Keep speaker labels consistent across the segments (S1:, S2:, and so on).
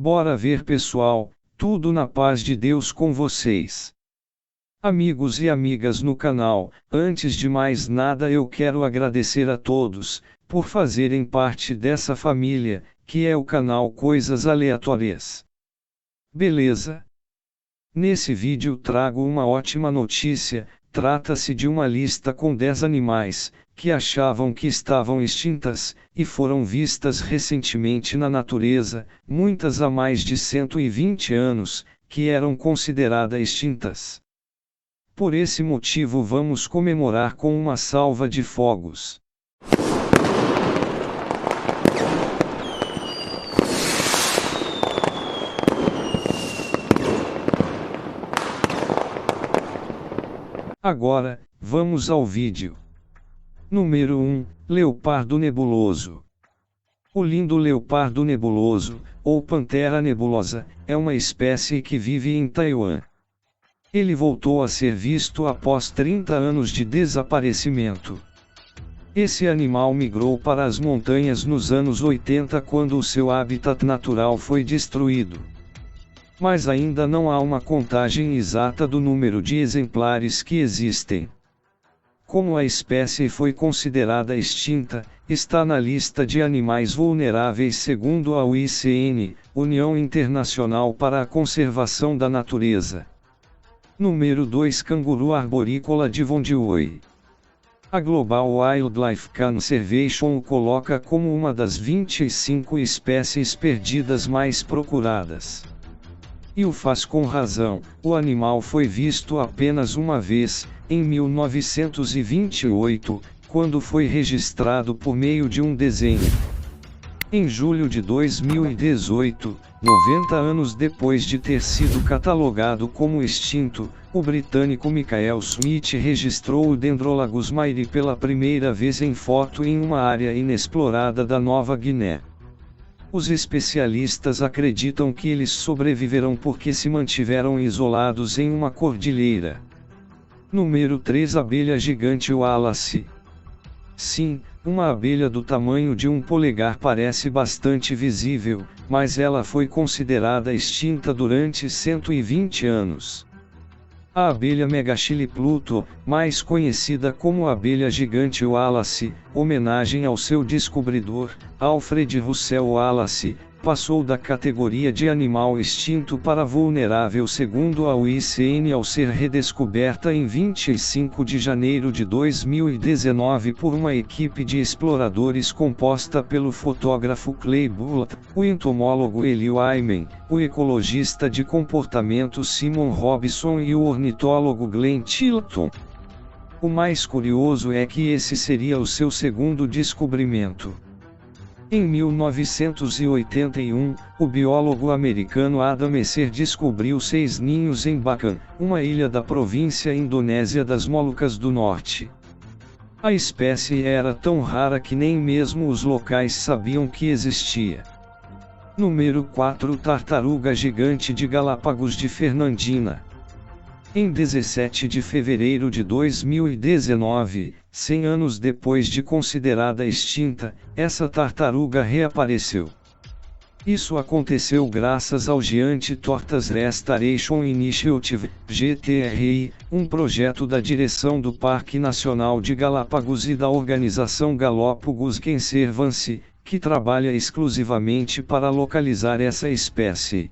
S1: Bora ver, pessoal, tudo na paz de Deus com vocês. Amigos e amigas no canal, antes de mais nada eu quero agradecer a todos, por fazerem parte dessa família, que é o canal Coisas Aleatórias. Beleza? Nesse vídeo trago uma ótima notícia. Trata-se de uma lista com 10 animais, que achavam que estavam extintas, e foram vistas recentemente na natureza, muitas há mais de 120 anos, que eram consideradas extintas. Por esse motivo vamos comemorar com uma salva de fogos. Agora, vamos ao vídeo. Número 1, Leopardo Nebuloso. O lindo leopardo nebuloso, ou Pantera nebulosa, é uma espécie que vive em Taiwan. Ele voltou a ser visto após 30 anos de desaparecimento. Esse animal migrou para as montanhas nos anos 80 quando o seu habitat natural foi destruído. Mas ainda não há uma contagem exata do número de exemplares que existem. Como a espécie foi considerada extinta, está na lista de animais vulneráveis segundo a UICN, União Internacional para a Conservação da Natureza. Número 2, Canguru arborícola de Wondiwei. A Global Wildlife Conservation o coloca como uma das 25 espécies perdidas mais procuradas. E o faz com razão. O animal foi visto apenas uma vez, em 1928, quando foi registrado por meio de um desenho. Em julho de 2018, 90 anos depois de ter sido catalogado como extinto, o britânico Michael Smith registrou o Dendrolagus maieri pela primeira vez em foto em uma área inexplorada da Nova Guiné. Os especialistas acreditam que eles sobreviveram porque se mantiveram isolados em uma cordilheira. Número 3, Abelha gigante Wallace. Sim, uma abelha do tamanho de um polegar parece bastante visível, mas ela foi considerada extinta durante 120 anos. A abelha Megachile Pluto, mais conhecida como abelha gigante Wallace, homenagem ao seu descobridor, Alfred Russel Wallace, passou da categoria de animal extinto para vulnerável segundo a UICN ao ser redescoberta em 25 de janeiro de 2019 por uma equipe de exploradores composta pelo fotógrafo Clay Bullock, o entomólogo Eli Wyman, o ecologista de comportamento Simon Robson e o ornitólogo Glenn Tilton. O mais curioso é que esse seria o seu segundo descobrimento. Em 1981, o biólogo americano Adam Esser descobriu 6 ninhos em Bacan, uma ilha da província indonésia das Molucas do Norte. A espécie era tão rara que nem mesmo os locais sabiam que existia. Número 4, Tartaruga gigante de Galápagos de Fernandina. Em 17 de fevereiro de 2019, 100 anos depois de considerada extinta, essa tartaruga reapareceu. Isso aconteceu graças ao Giant Tortoise Restoration Initiative, GTRI, um projeto da direção do Parque Nacional de Galápagos e da organização Galapagos Conservancy, que trabalha exclusivamente para localizar essa espécie.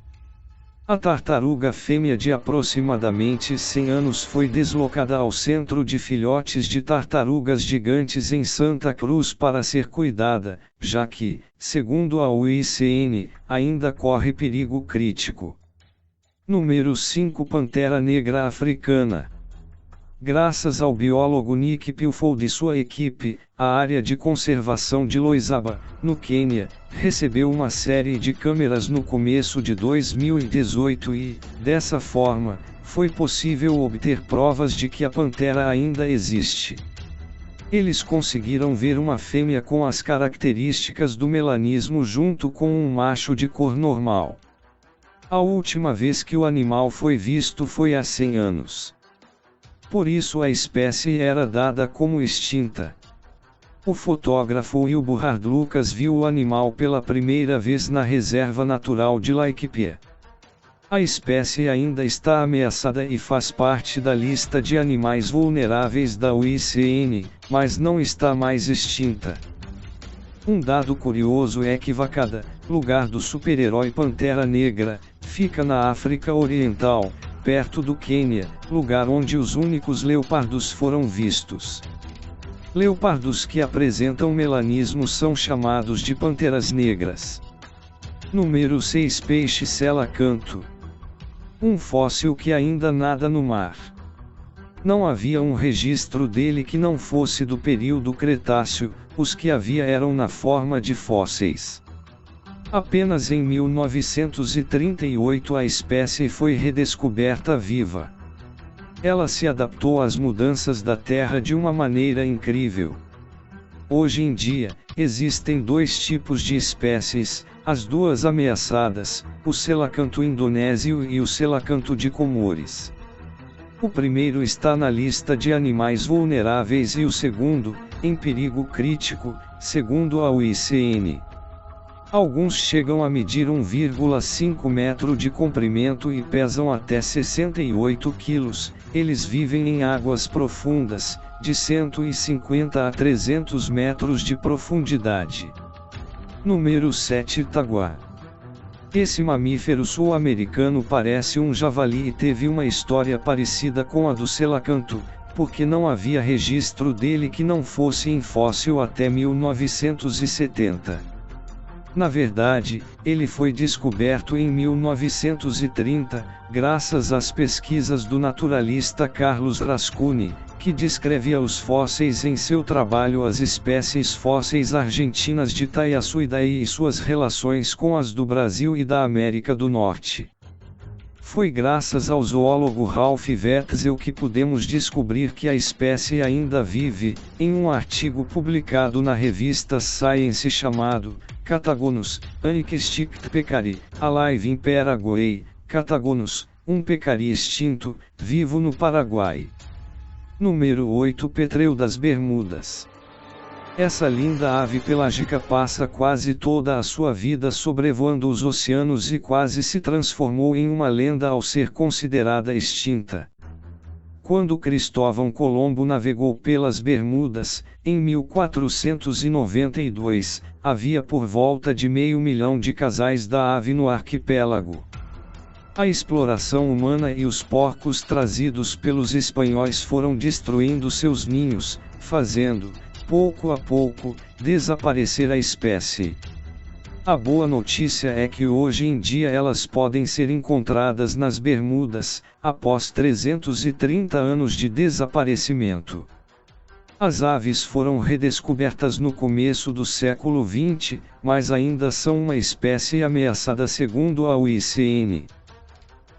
S1: A tartaruga fêmea de aproximadamente 100 anos foi deslocada ao Centro de Filhotes de Tartarugas Gigantes em Santa Cruz para ser cuidada, já que, segundo a UICN, ainda corre perigo crítico. Número 5, Pantera negra africana. Graças ao biólogo Nick Pilfold e sua equipe, a área de conservação de Loisaba, no Quênia, recebeu uma série de câmeras no começo de 2018 e, dessa forma, foi possível obter provas de que a pantera ainda existe. Eles conseguiram ver uma fêmea com as características do melanismo junto com um macho de cor normal. A última vez que o animal foi visto foi há 100 anos. Por isso a espécie era dada como extinta. O fotógrafo Wilbur Lucas viu o animal pela primeira vez na Reserva Natural de Laikipia. A espécie ainda está ameaçada e faz parte da lista de animais vulneráveis da UICN, mas não está mais extinta. Um dado curioso é que Wakanda, lugar do super-herói Pantera Negra, fica na África Oriental, perto do Quênia, lugar onde os únicos leopardos foram vistos. Leopardos que apresentam melanismo são chamados de panteras negras. Número 6. Peixe selacanto. Um fóssil que ainda nada no mar. Não havia um registro dele que não fosse do período Cretáceo, os que havia eram na forma de fósseis. Apenas em 1938 a espécie foi redescoberta viva. Ela se adaptou às mudanças da Terra de uma maneira incrível. Hoje em dia, existem dois tipos de espécies, as duas ameaçadas, o selacanto indonésio e o selacanto de Comores. O primeiro está na lista de animais vulneráveis e o segundo, em perigo crítico, segundo a UICN. Alguns chegam a medir 1,5 metro de comprimento e pesam até 68 quilos, eles vivem em águas profundas, de 150 a 300 metros de profundidade. Número 7. Taguá. Esse mamífero sul-americano parece um javali e teve uma história parecida com a do selacanto, porque não havia registro dele que não fosse em fóssil até 1970. Na verdade, ele foi descoberto em 1930, graças às pesquisas do naturalista Carlos Rascuni, que descrevia os fósseis em seu trabalho As espécies fósseis argentinas de Taiaçuidaí e suas relações com as do Brasil e da América do Norte. Foi graças ao zoólogo Ralph Wetzel que pudemos descobrir que a espécie ainda vive, em um artigo publicado na revista Science chamado Catagonus, an extinct peccari, alive in Paraguay, Catagonus, um peccari extinto, vivo no Paraguai. Número 8. Petrel das Bermudas. Essa linda ave pelágica passa quase toda a sua vida sobrevoando os oceanos e quase se transformou em uma lenda ao ser considerada extinta. Quando Cristóvão Colombo navegou pelas Bermudas, em 1492, havia por volta de 500 mil de casais da ave no arquipélago. A exploração humana e os porcos trazidos pelos espanhóis foram destruindo seus ninhos, fazendo, pouco a pouco, desaparecer a espécie. A boa notícia é que hoje em dia elas podem ser encontradas nas Bermudas, após 330 anos de desaparecimento. As aves foram redescobertas no começo do século XX, mas ainda são uma espécie ameaçada segundo a UICN.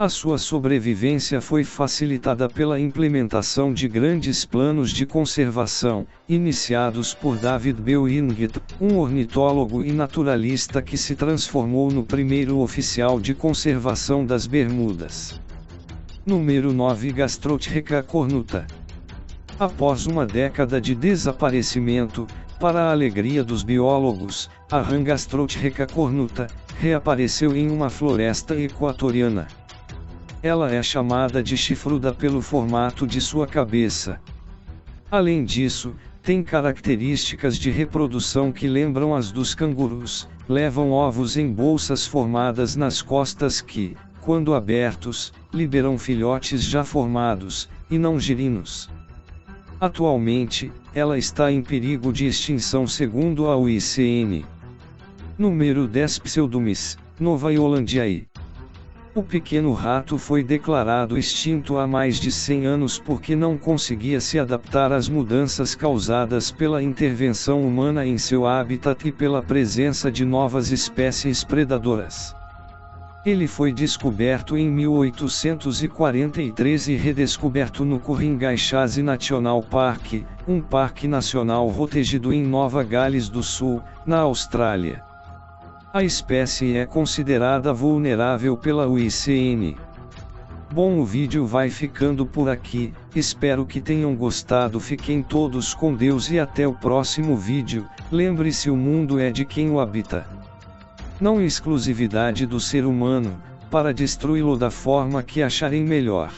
S1: A sua sobrevivência foi facilitada pela implementação de grandes planos de conservação, iniciados por David B. Wingate, um ornitólogo e naturalista que se transformou no primeiro oficial de conservação das Bermudas. Número 9. Gastrotreca cornuta. Após uma década de desaparecimento, para a alegria dos biólogos, a rã Gastrotreca cornuta reapareceu em uma floresta equatoriana. Ela é chamada de chifruda pelo formato de sua cabeça. Além disso, tem características de reprodução que lembram as dos cangurus, levam ovos em bolsas formadas nas costas que, quando abertos, liberam filhotes já formados, e não girinos. Atualmente, ela está em perigo de extinção segundo a UICN. Número 10. Pseudomys, Nova Iolandiae. O pequeno rato foi declarado extinto há mais de 100 anos porque não conseguia se adaptar às mudanças causadas pela intervenção humana em seu habitat e pela presença de novas espécies predadoras. Ele foi descoberto em 1843 e redescoberto no Ku-ring-gai-Chazi National Park, um parque nacional protegido em Nova Gales do Sul, na Austrália. A espécie é considerada vulnerável pela UICN. Bom, o vídeo vai ficando por aqui, espero que tenham gostado, fiquem todos com Deus e até o próximo vídeo. Lembre-se, o mundo é de quem o habita. Não exclusividade do ser humano, para destruí-lo da forma que acharem melhor.